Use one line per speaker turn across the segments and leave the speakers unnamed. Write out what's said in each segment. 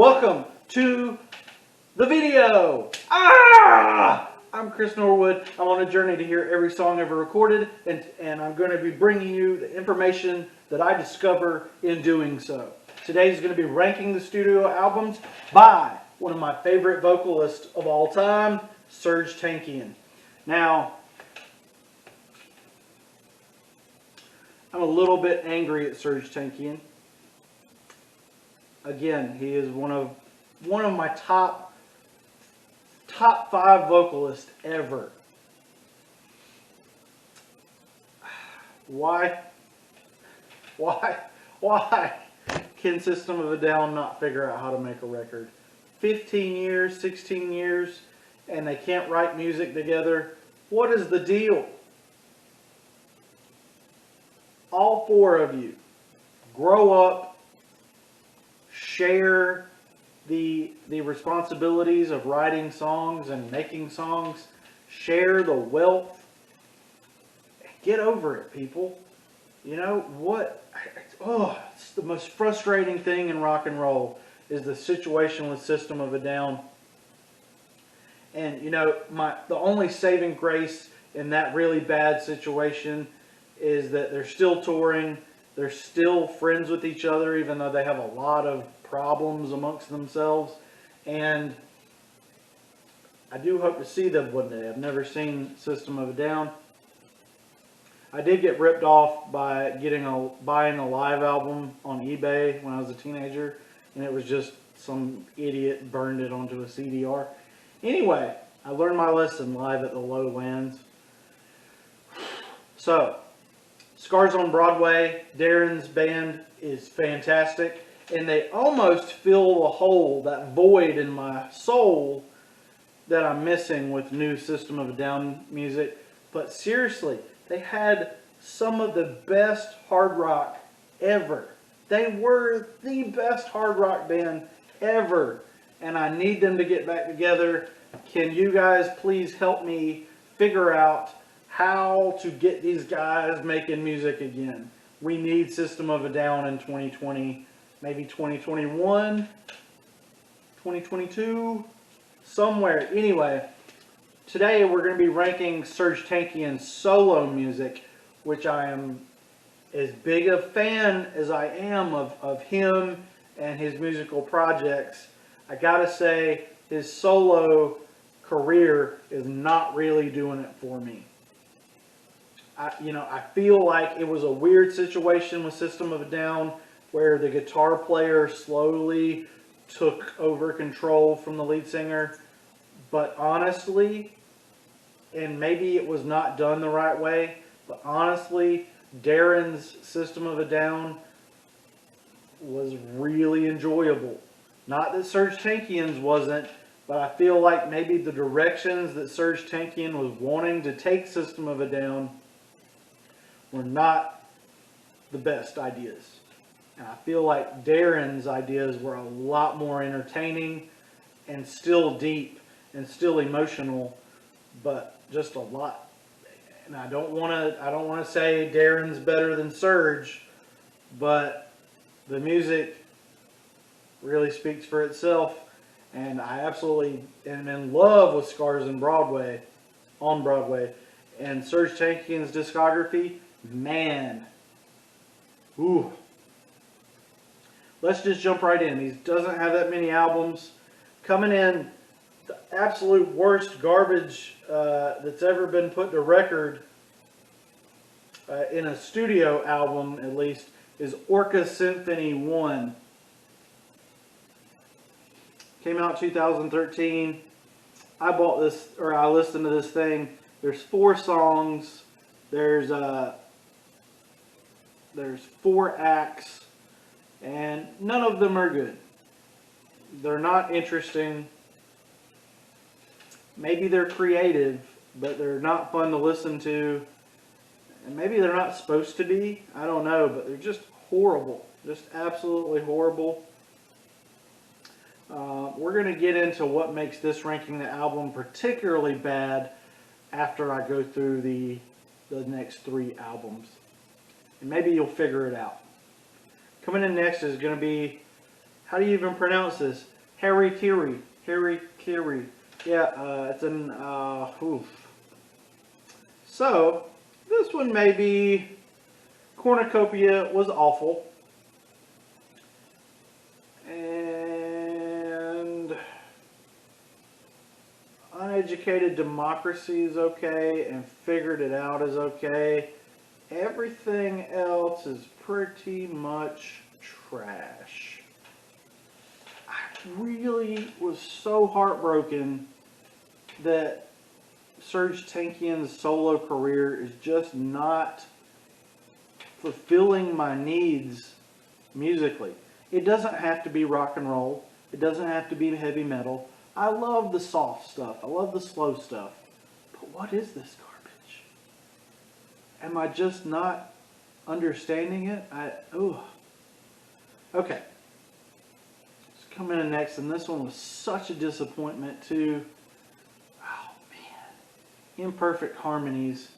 Welcome to the video. I'm Chris Norwood. I'm on a journey to hear every song ever recorded, and I'm going to be bringing you the information that I discover in doing so. Today is going to be ranking the studio albums by one of my favorite vocalists of all time, Serj Tankian. Now, I'm a little bit angry at Serj Tankian. Again, he is one of my top 5 vocalists ever. Why can System of a Down not figure out how to make a record? 15 years, 16 years, and they can't write music together. What is the deal? All 4 of you, grow up. Share the responsibilities of writing songs and making songs. Share the wealth. Get over it, people. You know what? It's the most frustrating thing in rock and roll is the situation with System of a Down. And you know, the only saving grace in that really bad situation is that they're still touring. They're still friends with each other, even though they have a lot of problems amongst themselves. And I do hope to see them one day. I've never seen System of a Down. I did get ripped off by buying a live album on eBay when I was a teenager, and it was just some idiot burned it onto a CDR. Anyway, I learned my lesson live at the Lowlands. So, Scars on Broadway, Darren's band is fantastic, and they almost fill the hole, that void in my soul that I'm missing with new System of a Down music. But seriously, they had some of the best hard rock ever. They were the best hard rock band ever, and I need them to get back together. Can you guys please help me figure out how to get these guys making music again? We need System of a Down in 2020, maybe 2021, 2022, somewhere. Anyway, today we're going to be ranking Serj Tankian's solo music, which I am as big a fan as I am of him and his musical projects. I gotta say, his solo career is not really doing it for me. I feel like it was a weird situation with System of a Down where the guitar player slowly took over control from the lead singer. But honestly, and maybe it was not done the right way, but honestly, Darren's System of a Down was really enjoyable. Not that Serj Tankian's wasn't, but I feel like maybe the directions that Serj Tankian was wanting to take System of a Down were not the best ideas. And I feel like Darren's ideas were a lot more entertaining and still deep and still emotional, but just a lot. And I don't want to say Darren's better than Serj, but the music really speaks for itself, and I absolutely am in love with Scars on Broadway, and Serj Tankian's discography. Man, ooh. Let's just jump right in. He doesn't have that many albums. Coming in, the absolute worst garbage that's ever been put to record in a studio album, at least, is Orca Symphony 1. Came out 2013. I bought this, or I listened to this thing. There's 4 songs. There's 4 acts, and none of them are good. They're not interesting. Maybe they're creative, but they're not fun to listen to. And maybe they're not supposed to be. I don't know, but they're just horrible. Just absolutely horrible. We're going to get into what makes this ranking the album particularly bad after I go through the next 3 albums. And maybe you'll figure it out. Coming in next is going to be how do you even pronounce this? Harry Kiri. Yeah, it's an, oof. So, this one maybe, Cornucopia was awful. And Uneducated Democracy is okay, and Figured It Out is okay. Everything else is pretty much trash. I really was so heartbroken that Serj Tankian's solo career is just not fulfilling my needs musically. It doesn't have to be rock and roll. It doesn't have to be heavy metal. I love the soft stuff. I love the slow stuff. But what is this garbage? Am I just not understanding it? Okay. It's coming in next, and this one was such a disappointment too. Oh man. Imperfect Harmonies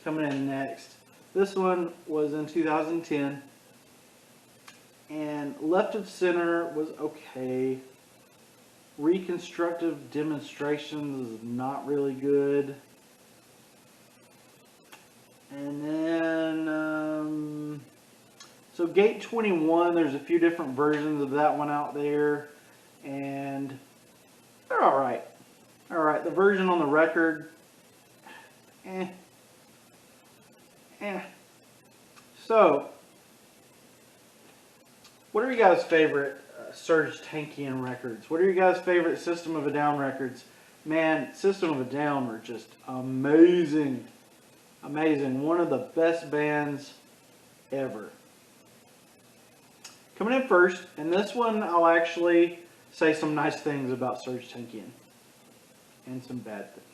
coming in next. This one was in 2010. And Left of Center was okay. Reconstructive Demonstrations is not really good. And then, so Gate 21, there's a few different versions of that one out there. And they're alright. Alright, the version on the record, So, what are you guys' favorite Serj Tankian records? What are you guys' favorite System of a Down records? Man, System of a Down are just amazing. Amazing. One of the best bands ever. Coming in first, and this one I'll actually say some nice things about Serj Tankian. And some bad things.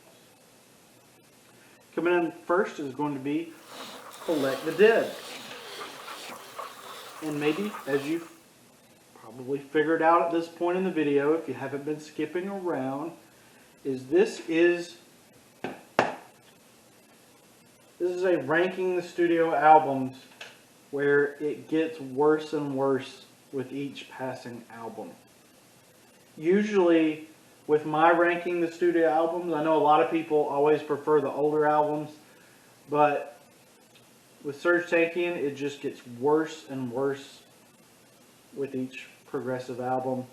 Coming in first is going to be Elect the Dead. And maybe, as you've probably figured out at this point in the video, if you haven't been skipping around, this is a ranking the studio albums where it gets worse and worse with each passing album. Usually, with my ranking the studio albums, I know a lot of people always prefer the older albums, but with Serj Tankian, it just gets worse and worse with each progressive album.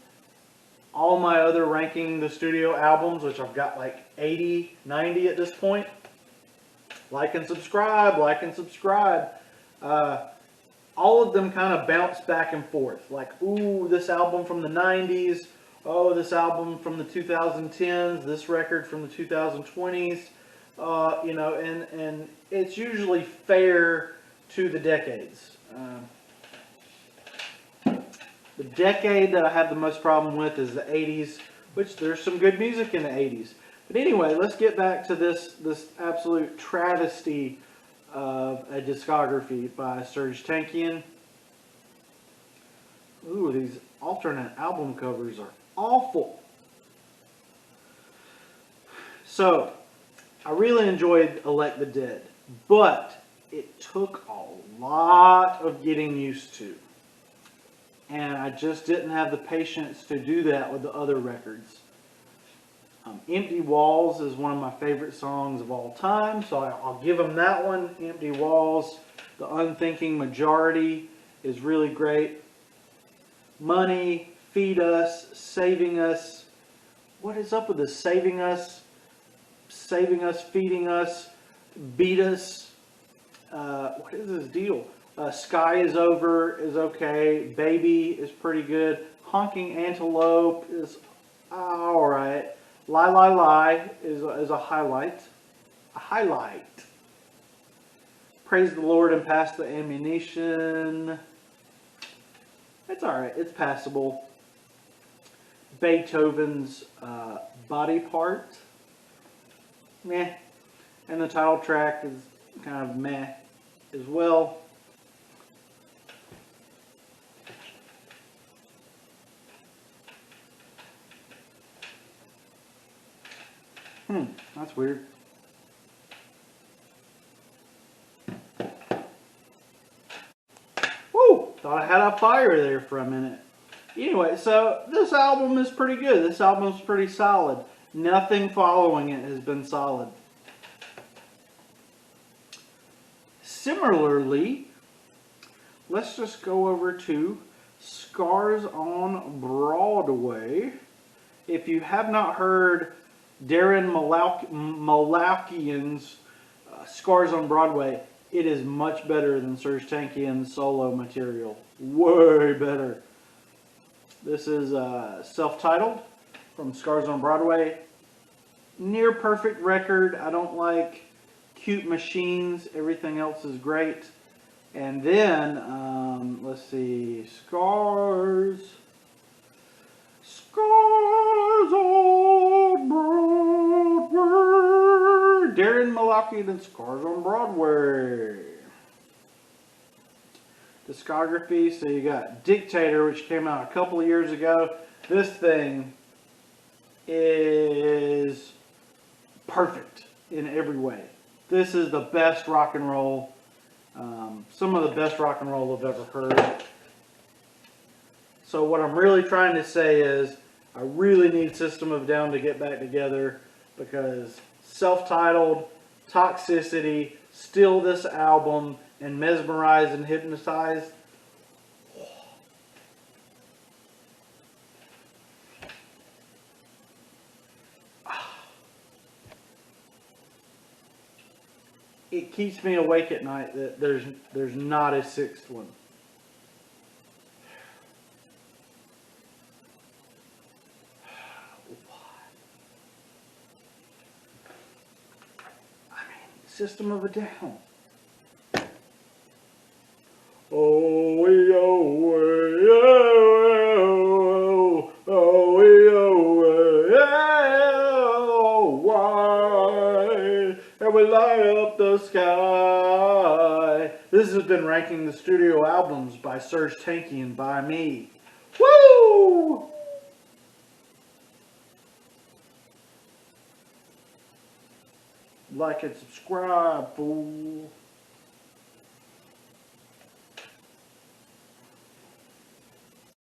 All my other ranking the studio albums, which I've got like 80, 90 at this point, like and subscribe. All of them kind of bounce back and forth. Like, ooh, this album from the 90s. Oh, this album from the 2010s. This record from the 2020s. You know, and it's usually fair to the decades. The decade that I have the most problem with is the 80s, which there's some good music in the 80s. But anyway, let's get back to this absolute travesty of a discography by Serj Tankian. Ooh, these alternate album covers are awful. So, I really enjoyed Elect the Dead, but it took a lot of getting used to. And I just didn't have the patience to do that with the other records. Empty Walls is one of my favorite songs of all time, so I'll give them that one. Empty Walls. The Unthinking Majority is really great. Money, Feed Us, Saving Us. What is up with this? Saving Us, Feeding Us, Beat Us. What is this deal? Sky is Over is okay. Baby is pretty good. Honking Antelope is alright. Lie, Lie, Lie is a highlight. Praise the Lord and Pass the Ammunition. It's alright. It's passable. Beethoven's Body Part. Meh. And the title track is kind of meh as well. That's weird. Woo! Thought I had a fire there for a minute. Anyway, so this album is pretty good. This album is pretty solid. Nothing following it has been solid. Similarly, let's just go over to Scars on Broadway. If you have not heard Darren Malakian's Scars on Broadway, it is much better than Serj Tankian's solo material. Way better. This is self-titled from Scars on Broadway. Near perfect record. I don't like cute machines. Everything else is great. And then, let's see, Scars on Broadway. Darren Malakian and Scars on Broadway. Discography, so you got Dictator, which came out a couple of years ago. This thing is perfect in every way. This is the best rock and roll, some of the best rock and roll I've ever heard. So what I'm really trying to say is I really need System of a Down to get back together, because self-titled, Toxicity, Steal This Album, and Mesmerized and Hypnotized. It keeps me awake at night that there's not a sixth one. I mean, System of a Down. Oh, we oh, oh, oh, we oh, why? And we light up the sky. This has been ranking the studio albums by Serj Tankian by me. Woo! Like and subscribe, fool.